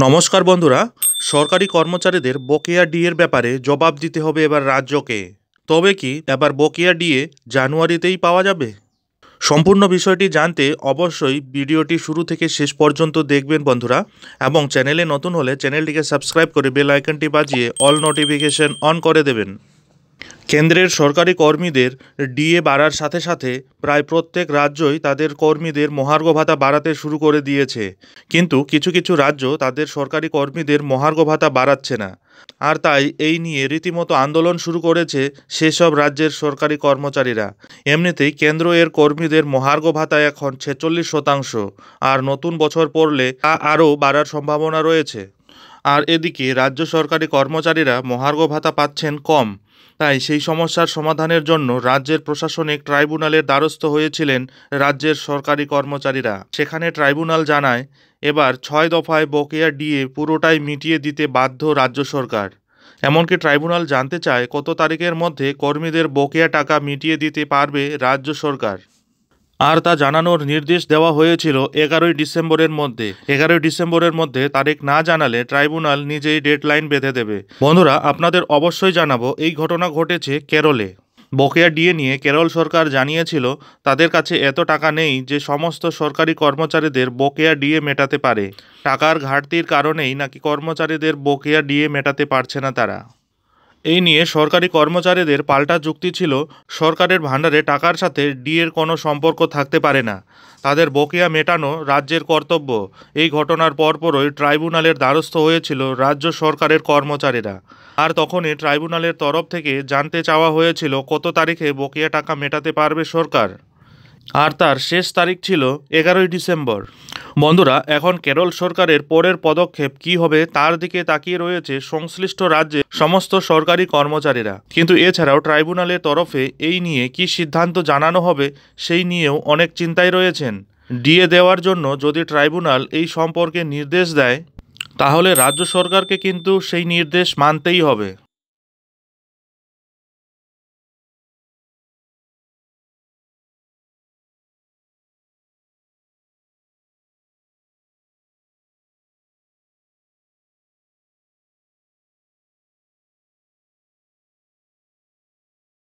নমস্কার বন্ধুরা, সরকারি কর্মচারীদের বকেয়া ডিএর ব্যাপারে জবাব দিতে হবে এবার রাজ্যকে। তবে কি এবার বকেয়া ডিএ জানুয়ারিতেই পাওয়া যাবে? সম্পূর্ণ বিষয়টি জানতে অবশ্যই ভিডিওটি শুরু থেকে শেষ পর্যন্ত দেখবেন বন্ধুরা, এবং চ্যানেলে নতুন হলে চ্যানেলটিকে সাবস্ক্রাইব করে বেল আইকনটি বাজিয়ে অল নোটিফিকেশন অন করে দেবেন। কেন্দ্রের সরকারি কর্মীদের ডিএ বাড়ার সাথে সাথে প্রায় প্রত্যেক রাজ্যই তাদের কর্মীদের মহার্ঘ ভাতা বাড়াতে শুরু করে দিয়েছে, কিন্তু কিছু কিছু রাজ্য তাদের সরকারি কর্মীদের মহার্ঘ ভাতা বাড়াচ্ছে না। আর তাই এই নিয়ে রীতিমতো আন্দোলন শুরু করেছে সেসব রাজ্যের সরকারি কর্মচারীরা। এমনিতেই কেন্দ্র এর কর্মীদের মহার্ঘ ভাতা এখন 46%, আর নতুন বছর পড়লে তা আরও বাড়ার সম্ভাবনা রয়েছে। আর এদিকে রাজ্য সরকারি কর্মচারীরা মহার্ঘ ভাতা পাচ্ছেন কম, তাই সেই সমস্যার সমাধানের জন্য রাজ্যের প্রশাসনিক ট্রাইব্যুনালের দ্বারস্থ হয়েছিলেন রাজ্যের সরকারি কর্মচারীরা। সেখানে ট্রাইব্যুনাল জানায়, এবার 6 দফায় বকেয়া ডিএ পুরোটাই মিটিয়ে দিতে বাধ্য রাজ্য সরকার। এমনকি ট্রাইব্যুনাল জানতে চায় কত তারিখের মধ্যে কর্মীদের বকেয়া টাকা মিটিয়ে দিতে পারবে রাজ্য সরকার। আর তা জানানোর নির্দেশ দেওয়া হয়েছিল 11ই ডিসেম্বরের মধ্যে তারিখ না জানালে ট্রাইব্যুনাল নিজেই ডেডলাইন বেঁধে দেবে। বন্ধুরা, আপনাদের অবশ্যই জানাবো, এই ঘটনা ঘটেছে কেরলে। বকেয়া ডিএ নিয়ে কেরল সরকার জানিয়েছিল তাদের কাছে এত টাকা নেই যে সমস্ত সরকারি কর্মচারীদের বকেয়া ডিএ মেটাতে পারে। টাকার ঘাটতির কারণেই নাকি কর্মচারীদের বকেয়া ডিএ মেটাতে পারছে না তারা। এই নিয়ে সরকারি কর্মচারীদের পাল্টা যুক্তি ছিল, সরকারের ভাণ্ডারে টাকার সাথে ডিএর কোনো সম্পর্ক থাকতে পারে না, তাদের বকেয়া মেটানো রাজ্যের কর্তব্য। এই ঘটনার পরপরই ট্রাইব্যুনালের দ্বারস্থ হয়েছিল রাজ্য সরকারের কর্মচারীরা। আর তখনই ট্রাইব্যুনালের তরফ থেকে জানতে চাওয়া হয়েছিল কত তারিখে বকেয়া টাকা মেটাতে পারবে সরকার। আর তার শেষ তারিখ ছিল 11ই ডিসেম্বর। বন্ধুরা, এখন কেরল সরকারের পরের পদক্ষেপ কী হবে তার দিকে তাকিয়ে রয়েছে সংশ্লিষ্ট রাজ্যে সমস্ত সরকারি কর্মচারীরা। কিন্তু এছাড়াও ট্রাইব্যুনালের তরফে এই নিয়ে কী সিদ্ধান্ত জানানো হবে সেই নিয়েও অনেক চিন্তায় রয়েছেন। ডিএ দেওয়ার জন্য যদি ট্রাইব্যুনাল এই সম্পর্কে নির্দেশ দেয়, তাহলে রাজ্য সরকারকে কিন্তু সেই নির্দেশ মানতেই হবে।